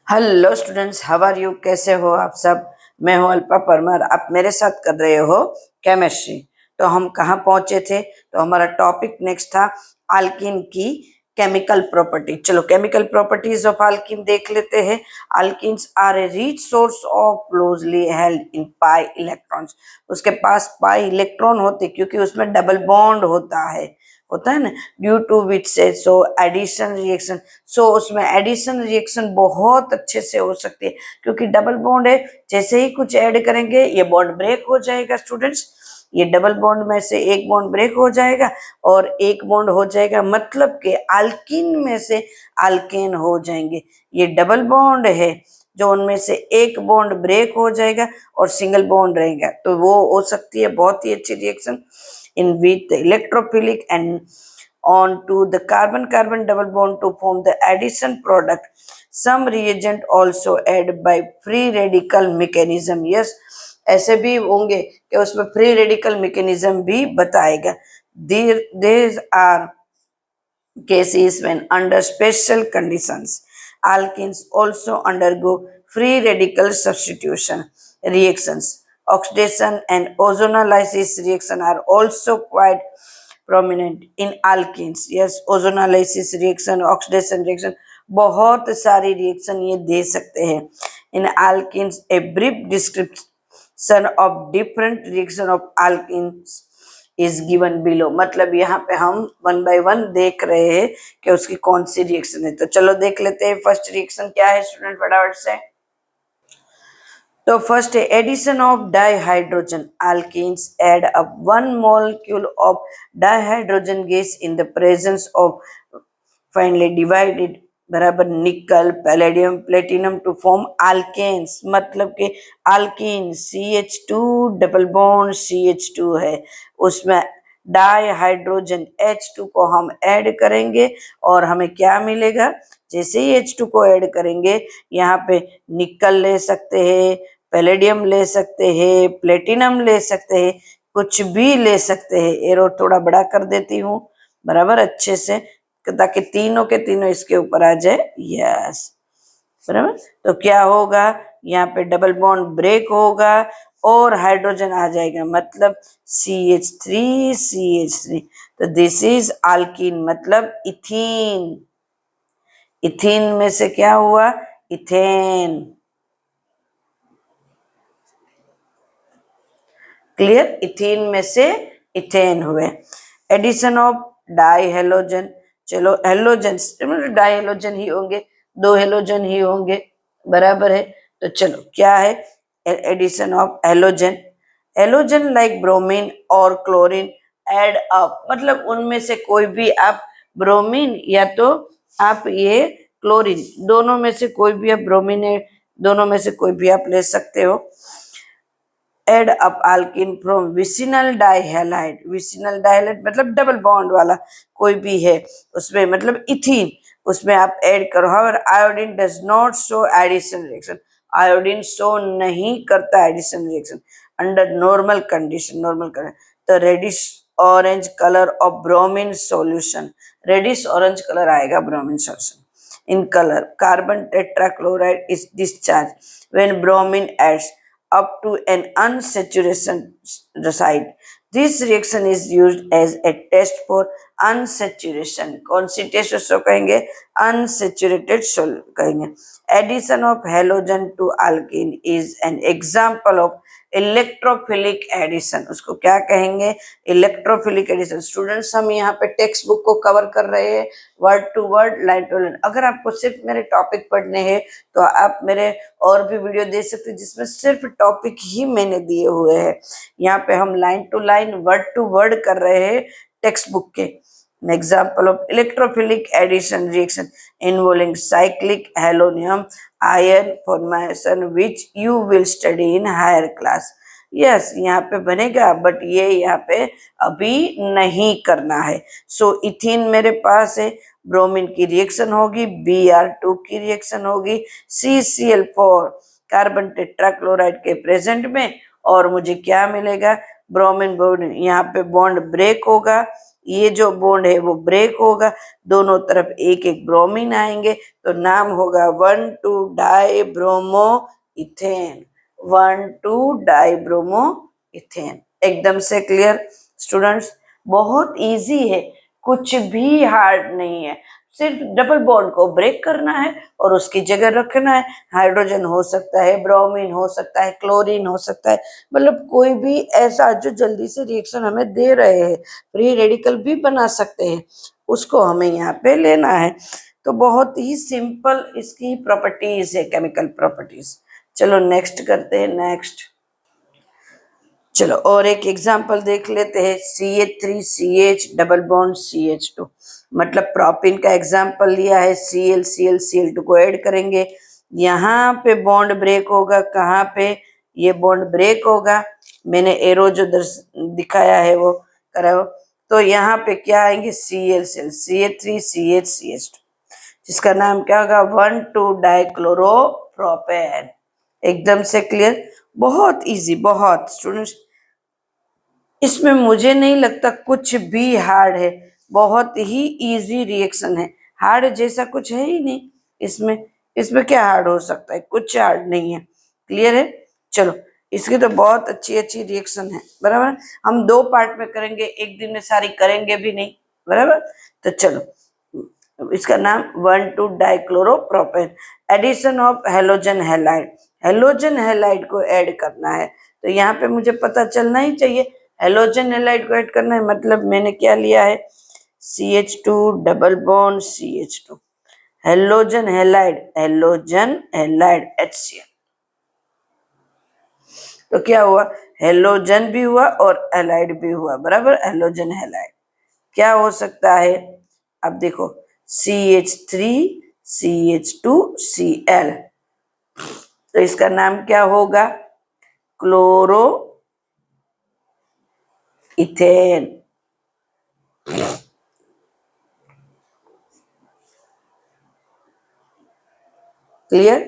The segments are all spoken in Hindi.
Hello students, how are you? कैसे हो आप सब? मैं हूं अल्पा परमार। आप मेरे साथ कर रहे हो केमिस्ट्री। तो हम कहाँ पहुंचे थे? तो हमारा टॉपिक नेक्स्ट था अल्कीन की केमिकल प्रॉपर्टी। चलो केमिकल प्रॉपर्टीज ऑफ अल्कीन देख लेते हैं। Alkenes are a rich source of closely held in pi electrons. उसके पास पाई इलेक्ट्रॉन होते क्योंकि उसमें डबल बॉन्ड होता है ना, ड्यू टू विच से सो एडिशन रिएक्शन। सो उसमें एडिशन रिएक्शन बहुत अच्छे से हो सकती है क्योंकि डबल बॉन्ड है। जैसे ही कुछ ऐड करेंगे ये बॉन्ड ब्रेक हो जाएगा स्टूडेंट्स। ये डबल बॉन्ड में से एक बॉन्ड ब्रेक हो जाएगा और एक बॉन्ड हो जाएगा, मतलब कि अल्कीन में से अल्केन हो जाएंगे। ये डबल बॉन्ड है जो उनमें से एक बॉन्ड ब्रेक हो जाएगा और सिंगल बॉन्ड रहेगा, तो वो हो सकती है बहुत ही अच्छी reaction in which the electrophilic and onto the carbon-carbon double bond to form the addition product. Some reagent also add by free radical mechanism. Yes, ऐसे भी होंगे कि उसमें फ्री रेडिकल मैकेनिज्म भी बताएगा। These are cases when under special conditions alkenes also undergo free radical substitution reactions. Oxidation and ozonolysis reaction are also quite prominent in alkenes. Yes, ozonolysis reaction, oxidation reaction, बहुत सारी रिएक्शन ये दे सकते हैं। इन alkenes a brief description of different reaction of alkenes is given below. मतलब यहाँ पे हम वन बाय वन देख रहे हैं कि उसकी कौन सी रिएक्शन है। तो चलो देख लेते हैं फर्स्ट रिएक्शन क्या है स्टूडेंट, फटाफट से। तो फर्स्ट है addition of dihydrogen. Alkenes add up one molecule of dihydrogen gas in the presence of finally divided बराबर nickel palladium platinum to form alkanes. मतलब कि alkyne CH2 double bond CH2 है, उसमें डाई हाइड्रोजन H2 को हम ऐड करेंगे और हमें क्या मिलेगा? जैसे ही H2 को ऐड करेंगे यहाँ पे निकल ले सकते हैं, पैलेडियम ले सकते हैं, प्लेटिनम ले सकते हैं, कुछ भी ले सकते हैं। एरो थोड़ा बड़ा कर देती हूँ बराबर अच्छे से, ताकि तीनों के तीनों इसके ऊपर आ जाए। यस बराबर। तो क्या होगा? यहाँ पे डबल बॉन्ड ब्रेक होगा और हाइड्रोजन आ जाएगा, मतलब CH3 तो दिस इज अल्कीन, मतलब इथीन। इथीन में से क्या हुआ? इथेन। क्लियर? इथीन में से इथेन हुए। Addition of dihalogen. चलो हेलोजन डाई हेलोजन ही होंगे, दो हेलोजन ही होंगे बराबर है। तो चलो क्या है addition of halogen? Halogen like bromine और क्लोरीन एड अप, मतलब उनमें से कोई भी आप ब्रोमीन या तो आप ये क्लोरीन, दोनों में से कोई भी आप ब्रोमीन है, दोनों में से कोई भी आप ले सकते हो। Add up alkyne from vicinal dihalide. Vicinal dihalide मतलब डबल बॉन्ड वाला कोई भी है उसमें, मतलब इथीन, उसमें आप ऐड करो। However iodine does not show addition reaction. Iodine show नहीं करता addition reaction under normal condition. तो reddish orange colour of bromine solution, reddish orange colour आएगा bromine solution. in color. Carbon tetrachloride is discharged when bromine adds up to an unsaturation site. This reaction is used as a test for unsaturation. कौन सी टेस्ट उसको कहेंगे? Unsaturated सोल्यूशन कहेंगे। Addition of halogen to alkene is an example of electrophilic addition. उसको क्या कहेंगे? Electrophilic addition. स्टूडेंट्स हम यहाँ पे टेक्स्ट बुक को कवर कर रहे हैं word to word, line to line. अगर आपको सिर्फ मेरे टॉपिक पढ़ने हैं तो आप मेरे और भी वीडियो देख सकते हैं जिसमें सिर्फ टॉपिक ही मैंने दिए हुए हैं। यहाँ पे हम line to line word to word कर रहे हैं टेक्स्ट बुक के। Example of electrophilic addition reaction involving cyclic halogen ion formation which you will study in higher class. Yes यहाँ पे बनेगा बट ये यहाँ पे अभी नहीं करना है। सो इथीन मेरे पास है, ब्रोमीन की रिएक्शन होगी, Br2 की रिएक्शन होगी, CCl4 कार्बन टेट्राक्लोराइड के प्रेजेंट में, और मुझे क्या मिलेगा? ब्रोमीन बॉन्ड, यहाँ पे बॉन्ड ब्रेक होगा, ये जो बॉन्ड है वो ब्रेक होगा, दोनों तरफ एक एक ब्रोमीन आएंगे, तो नाम होगा 1,2-डाइब्रोमो इथेन। 1,2-डाइब्रोमो इथेन। एकदम से क्लियर स्टूडेंट्स? बहुत इजी है, कुछ भी हार्ड नहीं है, सिर्फ डबल बॉन्ड को ब्रेक करना है और उसकी जगह रखना है। हाइड्रोजन हो सकता है, ब्रोमीन हो सकता है, क्लोरीन हो सकता है, मतलब कोई भी ऐसा जो जल्दी से रिएक्शन हमें दे रहे हैं, फ्री रेडिकल भी बना सकते हैं, उसको हमें यहाँ पे लेना है। तो बहुत ही सिंपल इसकी प्रॉपर्टीज है, केमिकल प्रॉपर्टीज। चलो नेक्स्ट करते हैं, नेक्स्ट। चलो और एक एग्जांपल देख लेते हैं, CH3CH डबल बॉन्ड CH2, मतलब प्रोपिन का एग्जांपल लिया है, Cl को ऐड करेंगे, यहाँ पे बॉन्ड ब्रेक होगा, कहाँ पे? ये बॉन्ड ब्रेक होगा, मैंने एरो जो दिखाया है वो करा हो, तो यहाँ पे क्या आएंगे? CH3CH2, जिसका नाम क्या होगा? 1,2-डाइक्लोरोप्रोपेन। एकदम से क्लियर, बहुत इजी, बहुत स्टूडेंट्स। इसमें मुझे नहीं लगता कुछ भी हार्ड है, बहुत ही इजी रिएक्शन है, हार्ड जैसा कुछ है ही नहीं इसमें। इसमें क्या हार्ड हो सकता है? कुछ हार्ड नहीं है। क्लियर है? चलो, इसकी तो बहुत अच्छी अच्छी रिएक्शन है, बराबर। हम 2 पार्ट में करेंगे, एक दिन में सारी करेंगे भी नहीं, बराबर। तो चलो, इसका नाम 1,2-डाइक्लोरोप्रोपेन, addition of halogen halide. Halogen halide को ऐड करना है, तो यहाँ पे मुझे पता चलना ही चाहिए हेलोजन हैलाइड को ऐड करना है, मतलब मैंने क्या लिया है? CH2 double bond CH2, halogen halide, halogen halide HCl। तो क्या हुआ? हेलोजन भी हुआ और हैलाइड भी हुआ, बराबर। हेलोजन हैलाइड क्या हो सकता है? अब देखो, CH3 CH2 Cl, तो इसका नाम क्या होगा? Chloro ethane. Clear?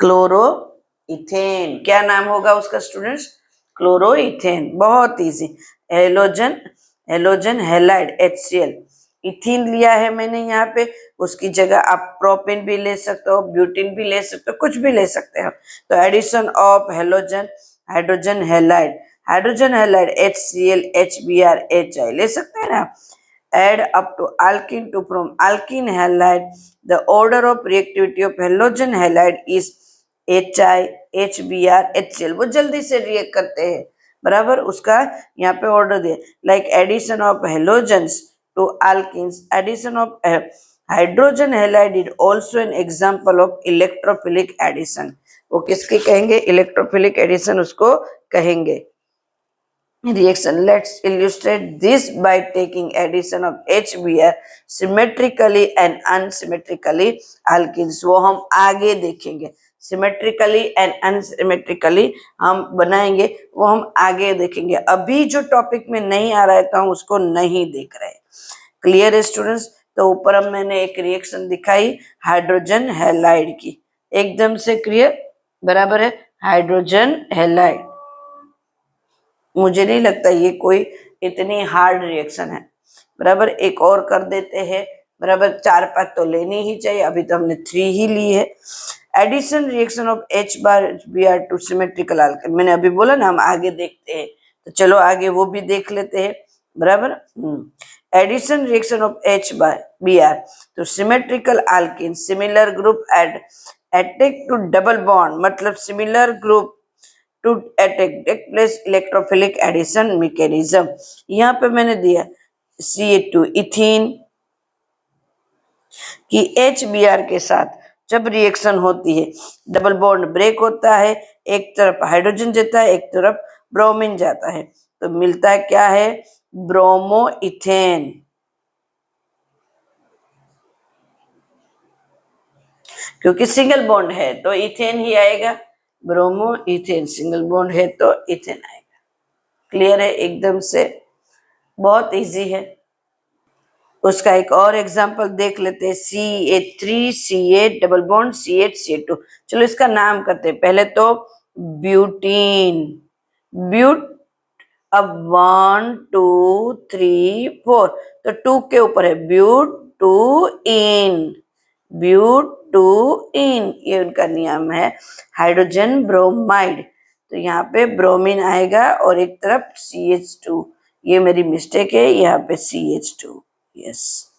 Chloro ethane क्या नाम होगा उसका स्टूडेंट्स? Chloro ethane. बहुत easy. Halogen, halogen halide HCl, ethene लिया है मैंने यहाँ पे, उसकी जगह आप प्रोपेन भी ले सकते हो, ब्यूटीन भी ले सकते हो, कुछ भी ले सकते हो। तो addition of halogen, hydrogen halide, hydrogen halide HCl HBr HI ले सकते हैं ना। add up to alkene to form alkene halide. The order of reactivity of halogen halide is HI HBr HCl। वो जल्दी से रिएक्ट करते हैं, बराबर। उसका यहाँ पे ऑर्डर दिया, like addition of halogens to alkenes, addition of hydrogen halide is also an example of electrophilic addition. वो किसके कहेंगे? इलेक्ट्रोफिलिक एडिशन उसको कहेंगे। Reaction. Let's illustrate this by taking addition of HBr symmetrically and unsymmetrically alkenes। वो हम आगे देखेंगे, सिमेट्रिकली एंड अनसिमेट्रिकली हम बनाएंगे, वो हम आगे देखेंगे। अभी जो टॉपिक में नहीं आ रहा है तो हम उसको नहीं देख रहे। क्लियर है स्टूडेंट्स? तो ऊपर हम मैंने एक रिएक्शन दिखाई हाइड्रोजन हैलाइड की, एकदम से क्लियर, बराबर है। हाइड्रोजन हैलाइड, मुझे नहीं लगता ये कोई इतनी हार्ड रिएक्शन है, बराबर। एक और कर देते हैं, बराबर। 4-5 तो लेनी ही चाहिए, अभी तो हमने 3 ही ली है। Addition reaction of HBr to symmetrical alkane, मैंने अभी बोला ना हम आगे देखते हैं, तो चलो आगे वो भी देख लेते हैं, बराबर। Addition reaction of HBr to symmetrical alkene, similar group add attack to double bond, मतलब similar group to attack take place electrophilic addition mechanism. यहाँ पे मैंने दिया CH2 इथीन की HBr के साथ जब रिएक्शन होती है, डबल बॉन्ड ब्रेक होता है, एक तरफ हाइड्रोजन जाता है, एक तरफ ब्रोमीन जाता है, तो मिलता है क्या है? Bromo ethane. क्योंकि सिंगल बॉन्ड है तो इथेन ही आएगा, ब्रोमो इथेन, सिंगल बॉन्ड है तो इथेन आएगा। क्लियर है? एकदम से बहुत इजी है। उसका एक और एग्जांपल देख लेते हैं, CH3CH डबल बॉन्ड CH2। चलो इसका नाम करते हैं, पहले तो ब्यूटीन, ब्यूट अब 1 2 3 4, तो 2 के ऊपर है ब्यूटूइन, ब्यूटूइन, ये उनका नियम है। हाइड्रोजन ब्रोमाइड, तो यहाँ पे ब्रोमीन आएगा और एक तरफ CH2, ये मेरी मिस्टेक है, यहाँ पे CH2। Yes,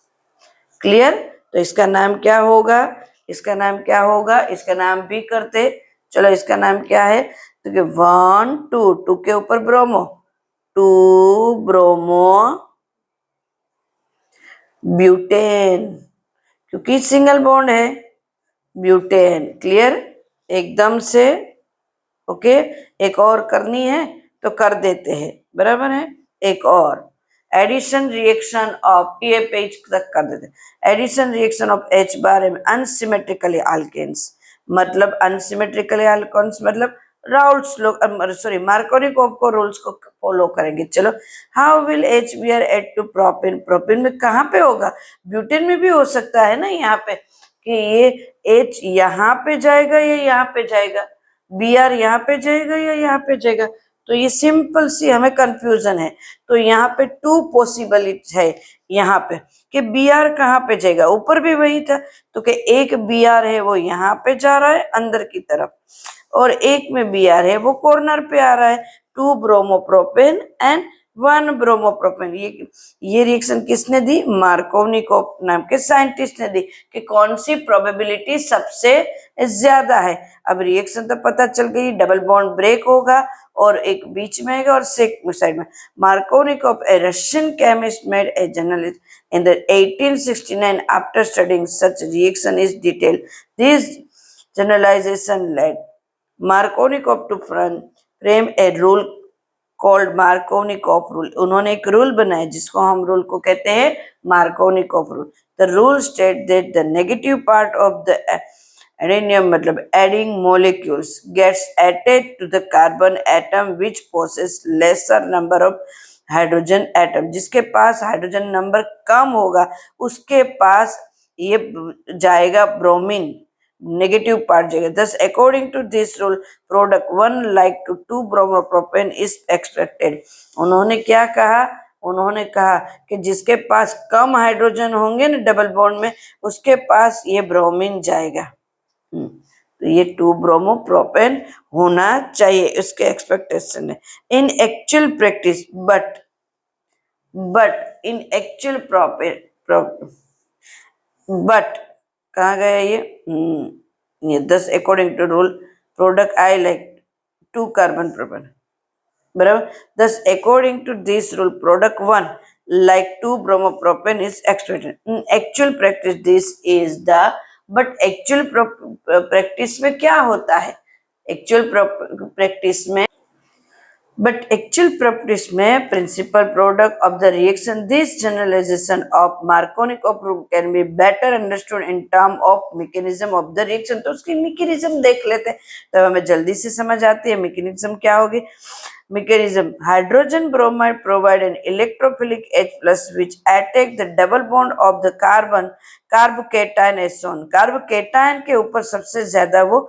clear. तो इसका नाम क्या होगा, इसका नाम क्या होगा, इसका नाम भी करते। चलो इसका नाम क्या है, तो 1 2, 2 के ऊपर ब्रोमो, 2 ब्रोमो ब्यूटेन, क्योंकि सिंगल बॉन्ड है, ब्यूटेन। क्लियर एकदम से। ओके, एक और करनी है तो कर देते हैं, बराबर है। एक और एडिशन रिएक्शन ऑफ, ये पेज तक कर देते हैं। एडिशन रिएक्शन ऑफ H बार एम अनसिमेट्रिकली अल्केन्स, मतलब अनसिमेट्रिकली अल्केन्स मतलब राउल्स लोग, सॉरी मार्कोनिकोव को रूल्स को फॉलो करेंगे। चलो, how will HBr add to propene, propene में कहाँ पे होगा, ब्यूटेन में भी हो सकता है ना, यहाँ पे कि ये H यहाँ पे जाएगा या यहाँ पे जाएगा, Br यहाँ पे जाएगा या यहाँ पे जाएगा, तो ये सिंपल सी हमें कंफ्यूजन है। तो यहाँ पे 2 पॉसिबिलिटी है यहाँ पे कि Br कहाँ पे जाएगा, ऊपर भी वही था, तो कि एक Br है वो यहाँ पे जा रहा है अंदर की तरफ, और एक में Br है वो कॉर्नर पे आ रहा है। 2 ब्रोमोप्रोपेन एंड 1 ब्रोमोप्रोपेन, ये रिएक्शन किसने दी, मार्कोवनिकोव नाम के साइंटिस्ट ने दी, कि कौन सी प्रोबेबिलिटी सबसे ज्यादा है। अब रिएक्शन तो पता चल गई, डबल बॉन्ड ब्रेक होगा और एक बीच में आएगा और साइड में। Markovnikov, A Russian chemist, made a journalist in the 1869 after studying such reaction is detailed. This generalization led Markovnikov to frame a rule called Markovnikov rule. उन्होंने एक रूल बनाया जिसको हम रूल को कहते हैं Markovnikov rule. The rule states that the negative part of the adenine मतलब adding molecules gets attached to the carbon atom which possesses lesser number of hydrogen atom, जिसके पास हाइड्रोजन नंबर कम होगा उसके पास ये जाएगा ब्रोमीन, नेगेटिव पार्ट जाएगा। Thus according to this rule product 1 like to 2 bromopropane is expected. उन्होंने क्या कहा, उन्होंने कहा कि जिसके पास कम हाइड्रोजन होंगे ना डबल बॉन्ड में, उसके पास ये ब्रोमीन जाएगा। तो ये 2 ब्रोमोप्रोपेन होना चाहिए, इसके एक्सपेक्टेशन है। In actual practice but in actual but कहाँ गया ये 10 according to rule product I like 2 carbon propane, बराबर। 10 according to this rule product 1 like 2 bromopropane is expected. In actual practice this is the, but actual practice में क्या होता है, actual practice में, but actual practice में principal product of the reaction, this generalization of Markovnikov rule can be better understood in term of mechanism of the reaction। तो उसकी mechanism देख लेते हैं तब हमें जल्दी से समझ आती है mechanism क्या होगी। Mechanism: hydrogen bromide provide an electrophilic H plus which attack the double bond of the carbon carbocation as shown। Carbocation के ऊपर सबसे ज्यादा वो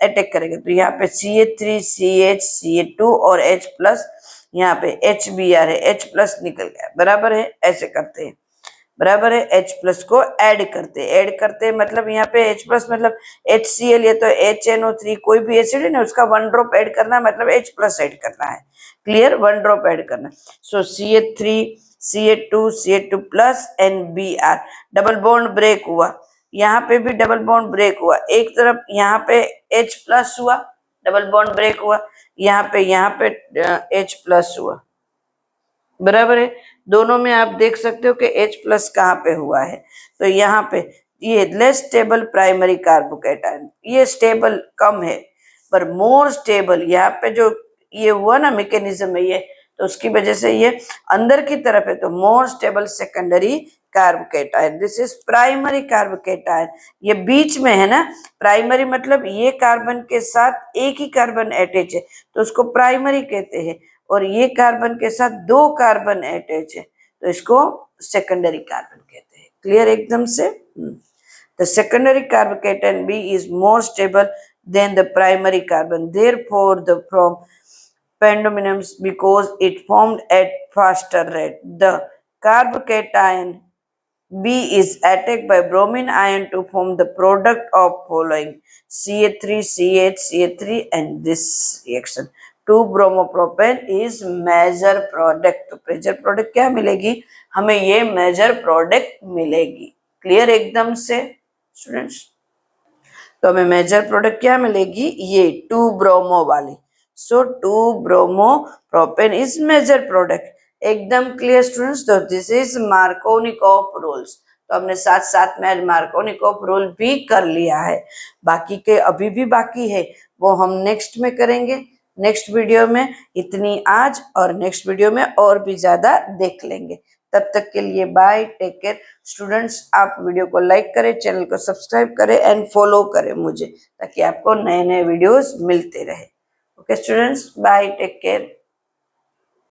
अटैक करेगा। तो यहाँ पे CH3 CH CH2 और H प्लस, यहाँ पे HBr है, H प्लस निकल गया, बराबर है। ऐसे करते हैं, बराबर है। H प्लस को ऐड करते मतलब यहाँ पे H प्लस मतलब HCl, ये तो HNO3 कोई भी एसिड है ना उसका 1 ड्रॉप ऐड करना मतलब H प्लस ऐड करना है। क्लियर, 1 ड्रॉप ऐड करना। So CH3 CH2 plus NBr, double bond break हुआ, यहाँ पे भी डबल बॉन्ड ब्रेक हुआ, एक तरफ यहाँ पे H प्लस हुआ, डबल बॉन्ड ब्रेक हुआ, यहाँ पे H प्लस हुआ, बराबर है। दोनों में आप देख सकते हो कि H प्लस कहाँ पे हुआ है, तो यहाँ पे ये लेस स्टेबल प्राइमरी कार्बोकेटायन, ये स्टेबल कम है पर मोर स्टेबल, यहाँ पे जो ये हुआ ना मैकेनिज्म है ये, तो उसकी वजह से ये अंदर की तरफ है, तो more stable secondary carbocation, this is primary carbocation. ये बीच में है ना, प्राइमरी मतलब ये कार्बन के साथ एक ही कार्बन अटैच है तो उसको प्राइमरी कहते हैं, और ये कार्बन के साथ 2 कार्बन अटैच है तो इसको सेकेंडरी कार्बन कहते हैं। क्लियर एकदम से। The secondary carbocation B is more stable than the primary carbon, therefore the from predominance because it formed at faster rate. The carbocation B is attacked by bromine ion to form the product of following Ca3, CH, Ca3 and this reaction. 2-bromopropane is major product. तो मेजर प्रोडक्ट क्या मिलेगी हमें? ये मेजर प्रोडक्ट मिलेगी. क्लियर एकदम से स्टूडेंट्स? तो हमें मेजर प्रोडक्ट क्या मिलेगी? ये 2-ब्रोमो वाली. सो 2-ब्रोमो-प्रोपेन इज मेजर प्रोडक्ट. एकदम क्लियर स्टूडेंट्स? तो दिस इज मार्कोनिकॉफ रूल्स. तो हमने साथ साथ में आज मार्कोनिकॉफ रूल भी कर लिया है. बाकी के अभी भी बाकी है, वो हम नेक्स्ट में करेंगे, नेक्स्ट वीडियो में. इतनी आज और नेक्स्ट वीडियो में और भी ज्यादा देख लेंगे. तब तक के लिए बाय, टेक केयर स्टूडेंट्स. आप वीडियो को लाइक करें, चैनल को सब्सक्राइब करें एंड फॉलो करें मुझे, ताकि आपको नए नए वीडियोस मिलते रहे. Okay students, bye, take care.